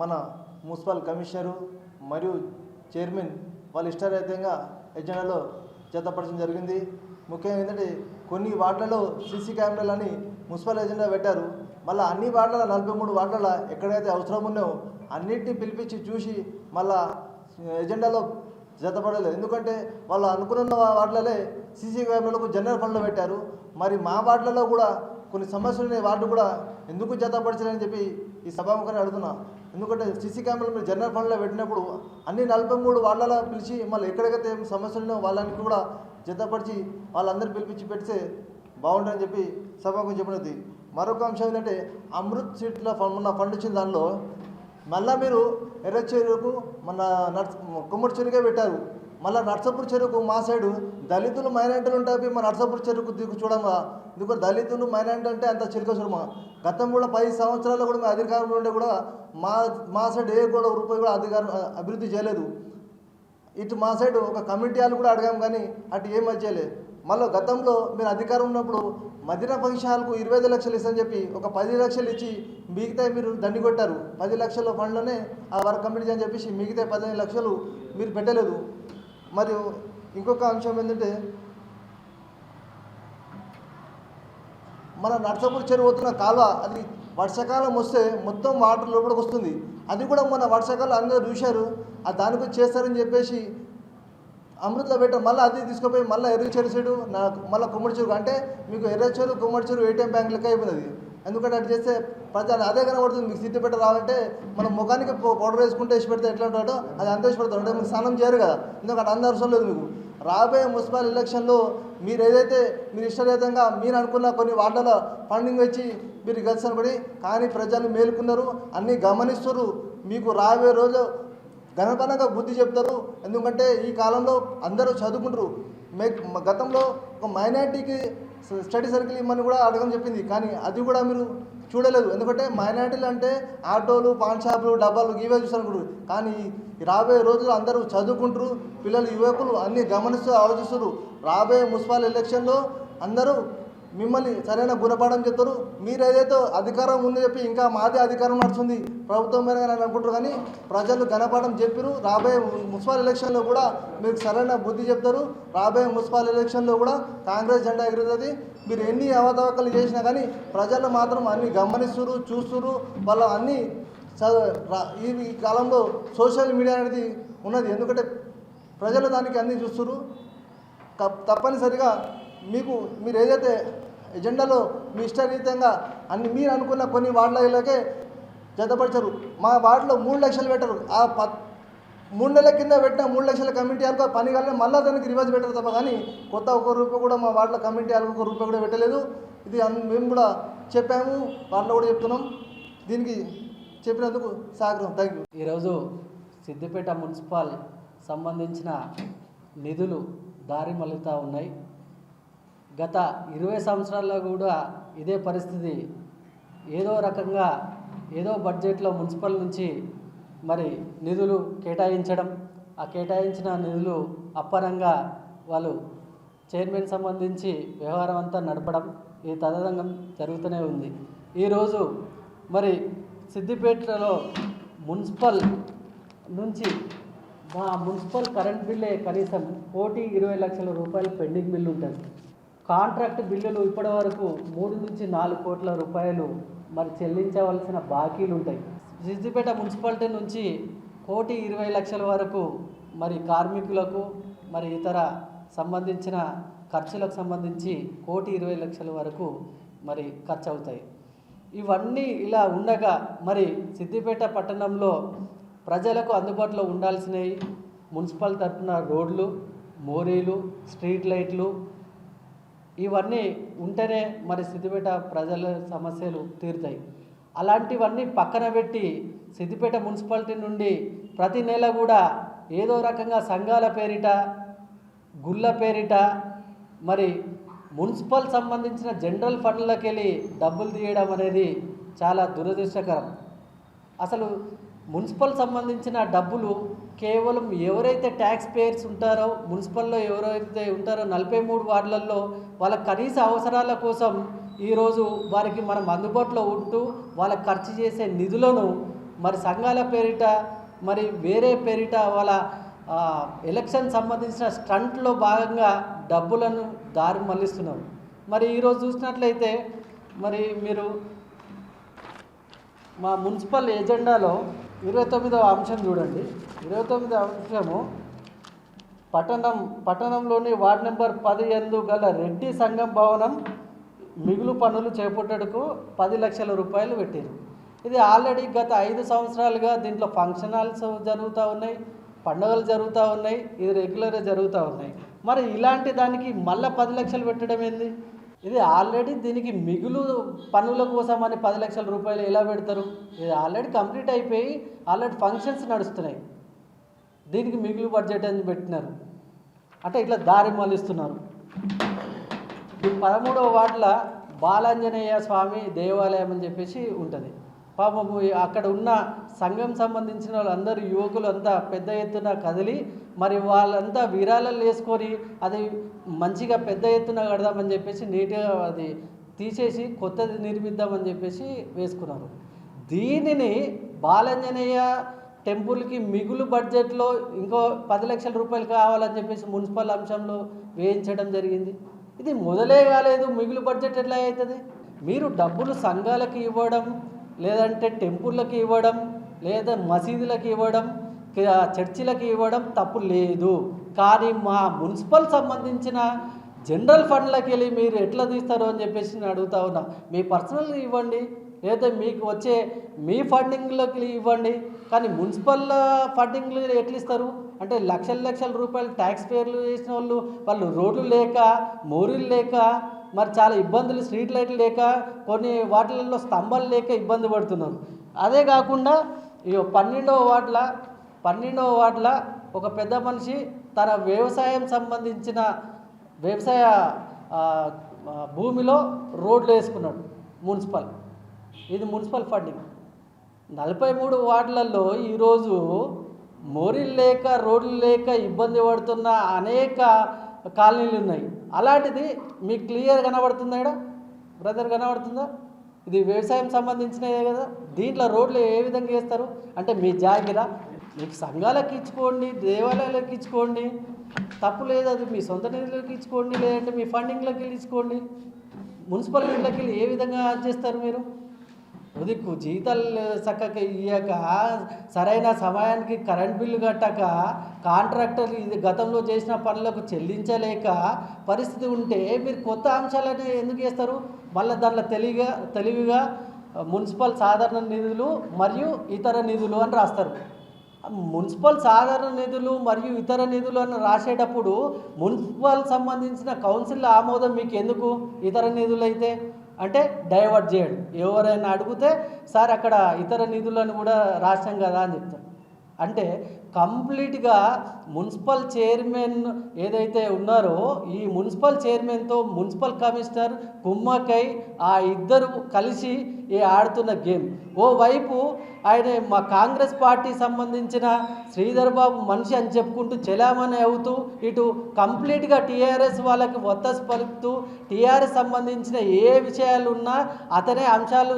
మన municipal commissioner మరియు chairman వాళ్ళ ఇష్టారీతంగా ఎజెండాలో జతపరచడం జరిగింది. ముఖ్యంగా ఏంటంటే కొన్ని వార్డులలో సీసీ కెమెరాలని మున్సిపల్ ఎజెండా పెట్టారు. మళ్ళీ అన్ని వార్డుల 43 వార్డుల ఎక్కడైతే అవసరం ఉన్నాయో అన్నిటిని పిలిపించి చూసి మళ్ళా ఎజెండాలో జతపడలేదు. ఎందుకంటే వాళ్ళు అనుకున్న వార్డులే సీసీ కెమెరాలకు జనరల్ ఫండ్లో పెట్టారు. మరి మా వార్డులలో కూడా కొన్ని సమస్యలు ఉన్నాయి, వార్డు కూడా ఎందుకు జతపరచాలని చెప్పి ఈ సభాముఖాన్ని అడుగుతున్నా. ఎందుకంటే సీసీ కెమెరాలు మీరు జనరల్ ఫండ్లో పెట్టినప్పుడు అన్ని 43 వార్డులలో పిలిచి మళ్ళీ ఎక్కడెక్కడైతే సమస్యలు ఉన్నాయో వాళ్ళని కూడా జతపరిచి వాళ్ళందరూ పిలిపించి పెడితే బాగుంటుందని చెప్పి సభాముఖం చెప్పినది. మరొక అంశం ఏంటంటే అమృత్ సీట్ల మొన్న ఫండ్ వచ్చిన దానిలో మళ్ళీ మీరు ఎర్ర చెరువుకు మన కుమ్మడి చెరువుగా పెట్టారు. మళ్ళీ నర్సాపూర్ చెరువుకు మా సైడు దళితులు మైనారిటీలు ఉంటాయి. మా నర్సాపూర్ చెరువుకు దిగు చూడమా, ఎందుకంటే దళితులు మైనారిటీ అంటే అంత చిరుక చూడమా. గతం కూడా 10 సంవత్సరాల్లో కూడా మేము అధికారంలో ఉండే కూడా మా సైడ్ ఏ కూడా రూపాయి కూడా అభివృద్ధి చేయలేదు. ఇటు మా సైడ్ ఒక కమిటీ వాళ్ళు కూడా అడిగాము కానీ అటు ఏం చేయలేదు. మళ్ళీ గతంలో మీరు అధికారం ఉన్నప్పుడు మదినా ఫంక్షన్లకు 25 లక్షలు ఇస్తామని చెప్పి ఒక 10 లక్షలు ఇచ్చి మిగతా మీరు దండి కొట్టారు. 10 లక్షల ఫండ్లోనే ఆ వర్క్ కంప్లీట్ అని చెప్పేసి మిగతా 15 లక్షలు మీరు పెట్టలేదు. మరియు ఇంకొక అంశం ఏంటంటే మన నర్సాపూర్ చెరువు పోతున్న కాలువ అది వర్షాకాలం వస్తే మొత్తం వాటర్ లోపలికి వస్తుంది. అది కూడా మన వర్షాకాలం అందరూ చూశారు. దాని గురించి చేస్తారని చెప్పేసి అమృతలో పెట్టారు. మళ్ళీ అది తీసుకుపోయి మళ్ళీ ఎర్ర చెరువు సైడు మళ్ళీ కుమ్మడి చెరువు అంటే మీకు ఎర్ర చెరువు కుమ్మడి చెరువు ఏటీఎం బ్యాంక్ లెక్క అయిపోయింది. ఎందుకంటే అటు చేస్తే ప్రజలు అదే కనబడుతుంది. మీకు సిద్దిపేట రావాలంటే మనం ముఖానికి పౌడర్ వేసుకుంటే వేసి పెడితే ఎట్లా ఉంటాడో అది అంత వేసి పెడతారు. అంటే మీకు స్నానం చేయరు కదా, ఎందుకంటే అంత అవసరం లేదు. మీకు రాబోయే మున్సిపల్ ఎలక్షన్లో మీరు ఏదైతే మీరు ఇష్టరీతంగా మీరు అనుకున్న కొన్ని వార్డుల ఫండింగ్ వచ్చి మీరు గెలిచారనుకోండి, కానీ ప్రజలు మేలుకున్నారు, అన్నీ గమనిస్తారు. మీకు రాబోయే రోజు ఘనపనంగా బుద్ధి చెప్తారు. ఎందుకంటే ఈ కాలంలో అందరూ చదువుకుంటారు. గతంలో ఒక మైనారిటీకి స్టడీ సర్కిల్ ఇమ్మని కూడా అడగని చెప్పింది, కానీ అది కూడా మీరు చూడలేదు. ఎందుకంటే మైనారిటీలు అంటే ఆటోలు, పాన్ షాపులు, డబ్బాలు ఇవే చూసారనుకుంటారు. కానీ రాబోయే రోజులు అందరూ చదువుకుంటారు, పిల్లలు యువకులు అన్నీ గమనిస్తూ ఆలోచిస్తారు. రాబోయే మున్సిపల్ ఎలక్షన్లో అందరూ మిమ్మల్ని సరైన గుణపాఠం చెప్తారు. మీరు ఏదైతే అధికారం ఉందని చెప్పి ఇంకా మాదే అధికారం నడుస్తుంది ప్రభుత్వం మీద అనుకుంటారు, కానీ ప్రజలు ఘనపాఠం చెప్పారు. రాబోయే మున్సిపల్ ఎలక్షన్లో కూడా మీకు సరైన బుద్ధి చెప్తారు. రాబోయే మున్సిపల్ ఎలక్షన్లో కూడా కాంగ్రెస్ జెండా ఎగురుతుంది. మీరు ఎన్ని అవతవకలు చేసినా కానీ ప్రజలు మాత్రం అన్నీ గమనిస్తున్నారు, చూస్తున్నారు. వాళ్ళు అన్నీ ఈ కాలంలో సోషల్ మీడియా అనేది ఉన్నది. ఎందుకంటే ప్రజలు దానికి అన్నీ చూస్తున్నారు. తప్పనిసరిగా మీరు ఏదైతే ఎజెండాలో మీ ఇష్టరీతంగా అన్ని మీరు అనుకున్న కొన్ని వార్డులకే జతపరిచారు. మా వార్డులో 3 లక్షలు పెట్టరు. ఆ 3 నెలల కింద పెట్టిన 3 లక్షల కమిటీ వాళ్ళకు పని కాలేదు. మళ్ళీ దానికి రివర్స్ పెట్టరు తప్ప, కానీ కొత్త 1 రూపాయి కూడా మా వార్డుల కమిటీ వాళ్ళకు 1 రూపాయి కూడా పెట్టలేదు. ఇది మేము కూడా చెప్పాము, వార్డులో కూడా చెప్తున్నాం. దీనికి చెప్పినందుకు సహకారం. Thank you. ఈరోజు సిద్దిపేట మున్సిపల్ సంబంధించిన నిధులు దారి మళ్ళుతూ ఉన్నాయి. గత 20 సంవత్సరాల్లో కూడా ఇదే పరిస్థితి. ఏదో రకంగా ఏదో బడ్జెట్లో మున్సిపల్ నుంచి మరి నిధులు కేటాయించడం, ఆ కేటాయించిన నిధులు అప్పనంగా వాళ్ళు చైర్మన్ సంబంధించి వ్యవహారం అంతా నడపడం, ఈ తదనంగం జరుగుతూనే ఉంది. ఈరోజు మరి సిద్దిపేటలో మున్సిపల్ నుంచి మా మున్సిపల్ కరెంట్ బిల్లే కనీసం 1,20 లక్షల రూపాయలు పెండింగ్ బిల్లు ఉంటుంది. కాంట్రాక్ట్ బిల్లులు ఇప్పటి వరకు 3 నుంచి 4 కోట్ల రూపాయలు మరి చెల్లించవలసిన బాకీలు ఉంటాయి. సిద్దిపేట మున్సిపాలిటీ నుంచి 1,20 లక్షల వరకు మరి కార్మికులకు మరి ఇతర సంబంధించిన ఖర్చులకు సంబంధించి 1,20 లక్షల వరకు మరి ఖర్చు అవుతాయి. ఇవన్నీ ఇలా ఉండగా మరి సిద్దిపేట పట్టణంలో ప్రజలకు అందుబాటులో ఉండాల్సినవి మున్సిపల్ తరఫున రోడ్లు, మోరీలు, స్ట్రీట్ లైట్లు ఇవన్నీ ఉంటేనే మరి సిద్దిపేట ప్రజల సమస్యలు తీరుతాయి. అలాంటివన్నీ పక్కన పెట్టి సిద్దిపేట మున్సిపాలిటీ నుండి ప్రతి నెల కూడా ఏదో రకంగా సంఘాల పేరిట, గుళ్ళ పేరిట మరి మున్సిపల్ సంబంధించిన జనరల్ ఫండ్లకి వెళ్ళి డబ్బులు తీయడం అనేది చాలా దురదృష్టకరం. అసలు మున్సిపల్ సంబంధించిన డబ్బులు కేవలం ఎవరైతే ట్యాక్స్ పేయర్స్ ఉంటారో, మున్సిపల్లో ఎవరైతే ఉంటారో 43 వార్డులలో వాళ్ళ కనీస అవసరాల కోసం ఈరోజు వారికి మనం అందుబాటులో ఉంటూ వాళ్ళకి ఖర్చు చేసే నిధులను మరి సంఘాల పేరిట మరి వేరే పేరిట వాళ్ళ ఎలక్షన్ సంబంధించిన స్టంట్లో భాగంగా డబ్బులను దారి మళ్లిస్తున్నారు. మరి ఈరోజు చూసినట్లయితే మరి మీరు మా మున్సిపల్ ఎజెండాలో 29వ అంశం చూడండి. 29వ అంశము పట్టణంలోని వార్డు నెంబర్ 10 యందు గల రెడ్డి సంఘం భవనం మిగులు పనులు చేపట్టడానికి 10 లక్షల రూపాయలు పెట్టారు. ఇది ఆల్రెడీ గత 5 సంవత్సరాలుగా దీంట్లో ఫంక్షన్ హాల్స్ జరుగుతూ ఉన్నాయి, పండుగలు జరుగుతూ ఉన్నాయి, ఇది రెగ్యులర్గా జరుగుతూ ఉన్నాయి. మరి ఇలాంటి దానికి మళ్ళీ 10 లక్షలు పెట్టడం ఏంది? ఇది ఆల్రెడీ దీనికి మిగులు పనుల కోసం అని 10 లక్షల రూపాయలు ఎలా పెడతారు? ఇది ఆల్రెడీ కంప్లీట్ అయిపోయి ఆల్రెడీ ఫంక్షన్స్ నడుస్తున్నాయి, దీనికి మిగులు బడ్జెట్ అని పెట్టినారు. అంటే ఇట్లా దారి మళ్ళిస్తున్నారు. ఈ 13వ వార్డుల బాలాంజనేయ స్వామి దేవాలయం అని చెప్పేసి ఉంటుంది. పాపం అక్కడ ఉన్న సంఘం సంబంధించిన వాళ్ళందరూ యువకులు అంతా పెద్ద ఎత్తున కదిలి మరి వాళ్ళంతా విరాళాలు వేసుకొని అది మంచిగా పెద్ద ఎత్తున కడదామని చెప్పేసి నీట్గా అది తీసేసి కొత్తది నిర్మిద్దామని చెప్పేసి వేసుకున్నారు. దీనిని బాలాంజనేయ టెంపుల్కి మిగులు బడ్జెట్లో ఇంకో 10 లక్షల రూపాయలు కావాలని చెప్పేసి మున్సిపల్ అంశంలో వేయించడం జరిగింది. ఇది మొదలే కాలేదు, మిగులు బడ్జెట్ ఎట్లా అవుతుంది? మీరు డబ్బులు సంఘాలకు ఇవ్వడం, లేదంటే టెంపుళ్ళకి ఇవ్వడం, లేదా మసీదులకు ఇవ్వడం, చర్చిలకు ఇవ్వడం తప్పు లేదు. కానీ మా మున్సిపల్ సంబంధించిన జనరల్ ఫండ్లకి వెళ్ళి మీరు ఎట్లా తీస్తారు అని చెప్పేసి నేను అడుగుతా ఉన్నా. మీ పర్సనల్ ఇవ్వండి, లేదా మీకు వచ్చే మీ ఫండింగ్లోకి ఇవ్వండి. కానీ మున్సిపల్ ఫండింగ్లు ఎట్లా ఇస్తారు? అంటే లక్షల రూపాయలు ట్యాక్స్ పేర్లు చేసిన వాళ్ళు రోడ్లు లేక, మోరీలు లేక, మరి చాలా ఇబ్బందులు, స్ట్రీట్ లైట్లు లేక, కొన్ని వాటిలలో స్తంభాలు లేక ఇబ్బంది పడుతున్నారు. అదే కాకుండా ఈ 12వ వార్డుల ఒక పెద్ద మనిషి తన వ్యవసాయం సంబంధించిన వ్యవసాయ భూమిలో రోడ్లు వేసుకున్నాడు మున్సిపల్. ఇది మున్సిపల్ ఫండింగ్. 43 వార్డులలో ఈరోజు మోరీలు లేక, రోడ్లు లేక ఇబ్బంది పడుతున్న అనేక కాలనీలు ఉన్నాయి. అలాంటిది మీకు క్లియర్ కనబడుతుందా? ఇక్కడ బ్రదర్ కనబడుతుందా? ఇది వ్యవసాయం సంబంధించినదే కదా. దీంట్లో రోడ్లు ఏ విధంగా వేస్తారు? అంటే మీ జాగిరా మీకు సంఘాలకు ఇచ్చుకోండి, దేవాలయాలకు ఇచ్చుకోండి, తప్పు లేదు. అది మీ సొంత నిధులకు ఇచ్చుకోండి, లేదంటే మీ ఫండింగ్లోకి వెళ్ళి ఇచ్చుకోండి. మున్సిపల్ నిధులకి వెళ్ళి ఏ విధంగా చేస్తారు మీరు? ఉదిక్కు జీతాలు చక్కగా ఇయ్యక, సరైన సమయానికి కరెంట్ బిల్లు కట్టక, కాంట్రాక్టర్లు ఇది గతంలో చేసిన పనులకు చెల్లించలేక పరిస్థితి ఉంటే మీరు కొత్త అంశాలని ఎందుకు చేస్తారు? మళ్ళీ దాంట్లో తెలివిగా మున్సిపల్ సాధారణ నిధులు మరియు ఇతర నిధులు అని రాస్తారు. మున్సిపల్ సాధారణ నిధులు మరియు ఇతర నిధులు అని రాసేటప్పుడు మున్సిపల్ సంబంధించిన కౌన్సిల్ ఆమోదం మీకు ఎందుకు? ఇతర నిధులు అయితే అంటే డైవర్ట్ చేయడం. ఎవరైనా అడిగితే సార్ అక్కడ ఇతర నిధులను కూడా రాశాం కదా అని చెప్తారు. అంటే కంప్లీట్గా మున్సిపల్ చైర్మన్ ఏదైతే ఉన్నారో ఈ మున్సిపల్ చైర్మన్తో మున్సిపల్ కమిషనర్ కుమ్మక్కై ఆ ఇద్దరు కలిసి ఆడుతున్న గేమ్. ఓవైపు ఆయన మా కాంగ్రెస్ పార్టీ సంబంధించిన శ్రీధర్ బాబు మనిషి అని చెప్పుకుంటూ చెలామణి అవుతూ, ఇటు కంప్లీట్గా టీఆర్ఎస్ వాళ్ళకి ఒత్తస్ పలుకుతూ, టీఆర్ఎస్ సంబంధించిన ఏ విషయాలు ఉన్నా అతనే అంశాలు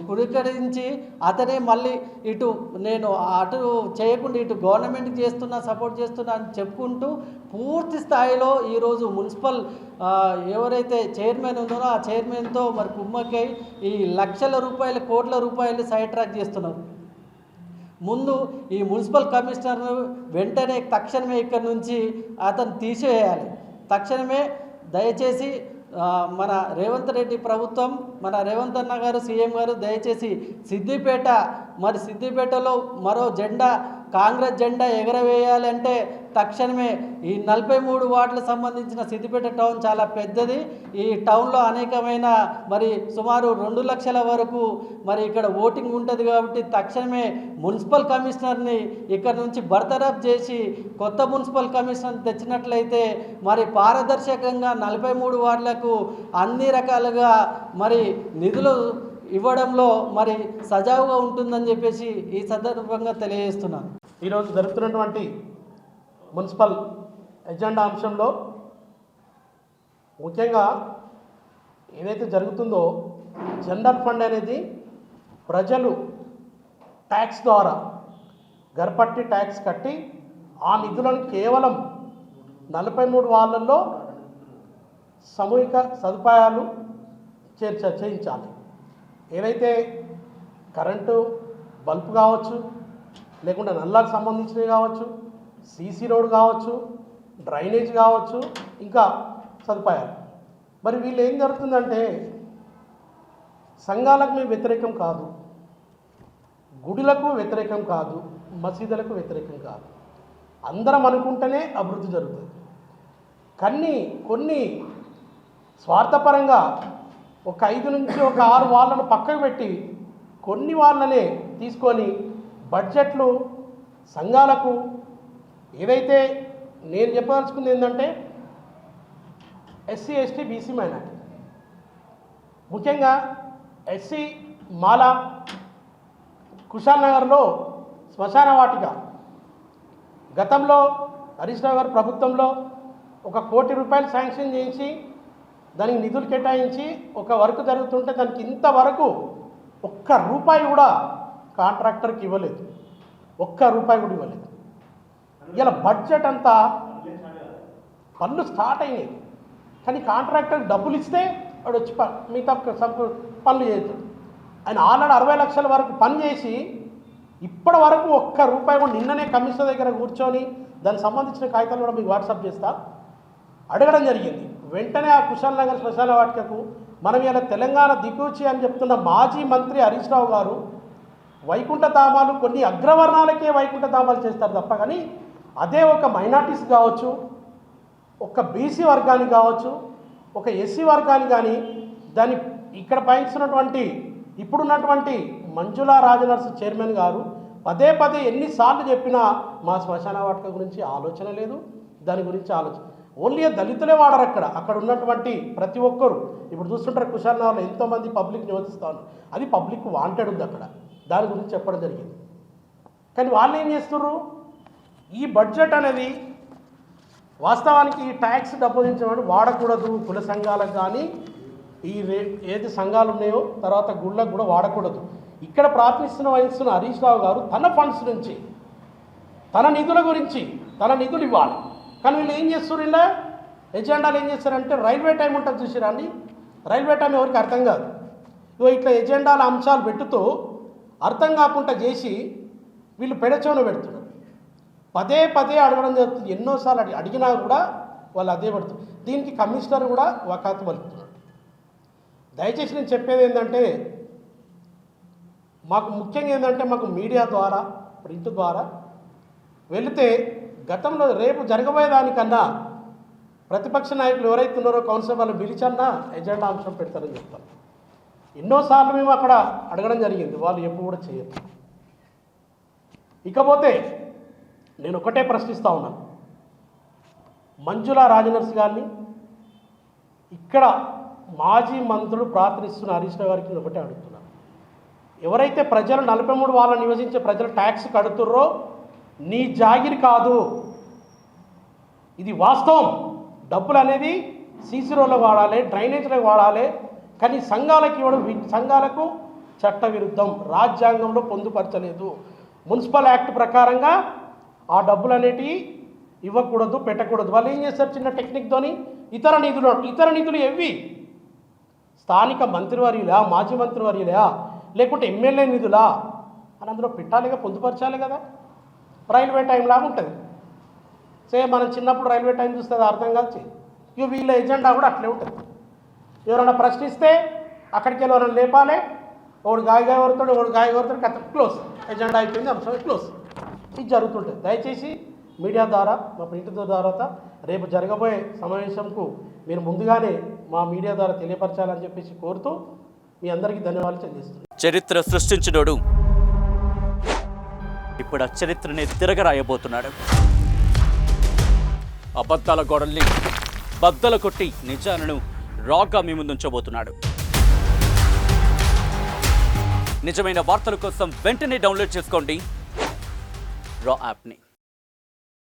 కురీకరించి అతనే మళ్ళీ ఇటు నేను అటు చేయకుండా ఇటు గవర్నమెంట్కి చేస్తున్నా, సపోర్ట్ చేస్తున్నా అని చెప్పుకుంటూ పూర్తి స్థాయిలో ఈరోజు మున్సిపల్ ఎవరైతే చైర్మన్ ఉన్నారో ఆ చైర్మన్తో మరి కుమ్మక్కై ఈ లక్షల రూపాయలు, కోట్ల రూపాయలు సైడ్ ట్రాక్ చేస్తున్నారు. ముందు ఈ మున్సిపల్ కమిషనర్ వెంటనే తక్షణమే ఇక్కడి నుంచి అతను తీసేయాలి. తక్షణమే దయచేసి మన రేవంత్ రెడ్డి ప్రభుత్వం, మన రేవంత్ అన్న గారు సీఎం గారు దయచేసి సిద్దిపేటలో మరో జెండా, కాంగ్రెస్ జెండా ఎగరవేయాలంటే తక్షణమే ఈ 43 వార్డులకు సంబంధించిన సిద్దిపేట టౌన్ చాలా పెద్దది. ఈ టౌన్లో అనేకమైన మరి సుమారు 2 లక్షల వరకు మరి ఇక్కడ ఓటింగ్ ఉంటుంది. కాబట్టి తక్షణమే మున్సిపల్ కమిషనర్ని ఇక్కడ నుంచి బర్తరఫ్ చేసి కొత్త మున్సిపల్ కమిషనర్ తెచ్చినట్లయితే మరి పారదర్శకంగా 43 వార్డులకు అన్ని రకాలుగా మరి నిధులు ఇవ్వడంలో మరి సజావుగా ఉంటుందని చెప్పేసి ఈ సందర్భంగా తెలియజేస్తున్నాను. ఈరోజు జరుగుతున్నటువంటి మున్సిపల్ ఎజెండా అంశంలో ముఖ్యంగా ఏదైతే జరుగుతుందో జనరల్ ఫండ్ అనేది ప్రజలు ట్యాక్స్ ద్వారా గర్పట్టి ట్యాక్స్ కట్టి ఆ నిధులను కేవలం 43 వాళ్ళల్లో సామూహిక సదుపాయాలు చేయించాలి. ఏదైతే కరెంటు బల్బు కావచ్చు, లేకుంటే నల్లాకు సంబంధించినవి కావచ్చు, సీసీ రోడ్ కావచ్చు, డ్రైనేజ్ కావచ్చు, ఇంకా సదుపాయాలు. మరి వీళ్ళు ఏం జరుగుతుందంటే సంఘాలకు మేము వ్యతిరేకం కాదు, గుడులకు వ్యతిరేకం కాదు, మసీదులకు వ్యతిరేకం కాదు, అందరం అనుకుంటేనే అభివృద్ధి జరుగుతుంది. కానీ కొన్ని స్వార్థపరంగా ఒక 5 నుంచి ఒక 6 వాళ్ళను పక్కకు పెట్టి కొన్ని వాళ్ళనే తీసుకొని బడ్జెట్లు సంఘాలకు ఏదైతే నేను చెప్పదలుచుకుంది ఏంటంటే ఎస్సీ ఎస్టీ బీసీ మైనార్టీ, ముఖ్యంగా ఎస్సీ మాల కుషాల్ నగర్లో శ్మశాన వాటిక గతంలో హరీష్ రావు గారి ప్రభుత్వంలో 1 కోటి రూపాయలు శాంక్షన్ చేయించి దానికి నిధులు కేటాయించి ఒక వర్క్ జరుగుతుంటే దానికి ఇంతవరకు 1 రూపాయి కూడా కాంట్రాక్టర్కి ఇవ్వలేదు, 1 రూపాయి కూడా ఇవ్వలేదు. ఇలా బడ్జెట్ అంతా పనులు స్టార్ట్ అయినాయి, కానీ కాంట్రాక్టర్కి డబ్బులు ఇస్తే వాడు వచ్చి మిగతా పనులు చేయొచ్చు. ఆయన ఆల్రెడీ 60 లక్షల వరకు పని చేసి ఇప్పటి వరకు 1 రూపాయి కూడా నిన్ననే కమిషనర్ దగ్గర కూర్చొని దానికి సంబంధించిన కాగితాలు కూడా మీకు వాట్సాప్ చేస్తా అడగడం జరిగింది. వెంటనే ఆ కుషాల్ నగర్ శ్మశాన వాటికకు మనం ఇలా తెలంగాణ దిక్కుచి అని చెప్తున్న మాజీ మంత్రి హరీష్ రావు గారు వైకుంఠధామాలు కొన్ని అగ్రవర్ణాలకే వైకుంఠధామాలు చేస్తారు తప్ప, కానీ అదే ఒక మైనార్టీస్ కావచ్చు, ఒక బీసీ వర్గానికి కావచ్చు, ఒక ఎస్సీ వర్గానికి కానీ దాన్ని ఇక్కడ పయించినటువంటి ఇప్పుడున్నటువంటి మంజులా రాజనర్స్ చైర్మన్ గారు పదే ఎన్నిసార్లు చెప్పినా మా శ్మశాన వాటిక గురించి ఆలోచన లేదు, దాని గురించి ఆలోచన. ఓన్లీ దళితులే వాడరు అక్కడ ఉన్నటువంటి ప్రతి ఒక్కరు. ఇప్పుడు చూస్తుంటారు కుషాల్ నగర్లో ఎంతోమంది పబ్లిక్ నివసిస్తాను, అది పబ్లిక్ వాంటెడ్ ఉంది అక్కడ, దాని గురించి చెప్పడం జరిగింది. కానీ వాళ్ళు ఏం చేస్తున్నారు, ఈ బడ్జెట్ అనేది వాస్తవానికి ఈ ట్యాక్స్ డబ్బులించిన వాడకూడదు, కుల సంఘాలకు కానీ ఈ ఏది సంఘాలు ఉన్నాయో తర్వాత గుళ్ళకు కూడా వాడకూడదు. ఇక్కడ వహిస్తున్న హరీష్ రావు గారు తన ఫండ్స్ నుంచి తన నిధుల గురించి తన నిధులు ఇవ్వాలి. కానీ వీళ్ళు ఏం చేస్తారు, ఇలా ఎజెండాలు ఏం చేస్తారంటే రైల్వే టైం ఉంటుంది చూసిరా అండి, రైల్వే టైం ఎవరికి అర్థం కాదు. ఇట్లా ఎజెండాల అంశాలు పెట్టుతూ అర్థం కాకుండా చేసి వీళ్ళు పెడచోన పెడుతున్నారు. పదే అడగడం జరుగుతుంది, ఎన్నోసార్లు అడిగినా కూడా వాళ్ళు అదే పెడుతున్నారు. దీనికి కమిషనర్ కూడా వకాతు పలుకుతున్నాడు. దయచేసి నేను చెప్పేది ఏంటంటే మాకు ముఖ్యంగా ఏంటంటే మాకు మీడియా ద్వారా ప్రింట్ ద్వారా వెళితే గతంలో రేపు జరగబోయేదానికన్నా ప్రతిపక్ష నాయకులు ఎవరైతే ఉన్నారో కౌన్సిల్ వాళ్ళు పిలిచన్నా ఎజెండా అంశం పెడతారని చెప్తారు. ఎన్నోసార్లు మేము అక్కడ అడగడం జరిగింది, వాళ్ళు ఎప్పుడు కూడా చేయరు. ఇకపోతే నేను ఒకటే ప్రశ్నిస్తూ ఉన్నాను, మంజులా రాజనర్స్ గారిని ఇక్కడ మాజీ మంత్రులు ప్రార్థనిస్తున్న హరీష్ రావు గారికి ఒకటే అడుగుతున్నాను, ఎవరైతే ప్రజలు 43 వాళ్ళ నివసించే ప్రజలు ట్యాక్స్ కడుతుర్రో నీ జాగిరి కాదు, ఇది వాస్తవం. డబ్బులు అనేది సీసీ రోడ్లకు వాడాలి, డ్రైనేజ్లకు వాడాలి, కానీ సంఘాలకు ఇవ్వడం సంఘాలకు చట్ట విరుద్ధం, రాజ్యాంగంలో పొందుపరచలేదు. మున్సిపల్ యాక్ట్ ప్రకారంగా ఆ డబ్బులు అనేటివి ఇవ్వకూడదు, పెట్టకూడదు. వాళ్ళు ఏం చేస్తారు, చిన్న టెక్నిక్తోని ఇతర నిధులు ఎవి స్థానిక మంత్రివర్యులా, మాజీ మంత్రివర్యులా, లేకుంటే ఎమ్మెల్యే నిధులా అని అందులో పెట్టాలిగా, పొందుపరచాలి కదా. రైల్వే టైం లాగా ఉంటుంది. మనం చిన్నప్పుడు రైల్వే టైం చూస్తే అర్థం కాదు. వీళ్ళ ఎజెండా కూడా అట్లే ఉంటుంది. ఎవరైనా ప్రశ్నిస్తే అక్కడికి వెళ్ళి ఎవరైనా లేపాలి, ఒకడు గాయగా కొడతాడు, కథ క్లోజ్, ఎజెండా అయిపోయింది, అంశం క్లోజ్. ఇది జరుగుతుంటుంది. దయచేసి మీడియా ద్వారా మా ప్రింట్ ద్వారా రేపు జరగబోయే సమావేశంకు మీరు ముందుగానే మా మీడియా ద్వారా తెలియపరచాలని చెప్పేసి కోరుతూ మీ అందరికీ ధన్యవాదాలు చెల్లిస్తున్నాను. చరిత్ర సృష్టించినోడు ఇప్పుడు ఆ చరిత్రని తిరగరాయబోతున్నాడు. అబద్ధాల గోడల్ని బద్దలు కొట్టి నిజాలను రాగా మీ ముందుంచబోతున్నాడు. నిజమైన వార్తల కోసం వెంటనే డౌన్లోడ్ చేసుకోండి రా యాప్ని.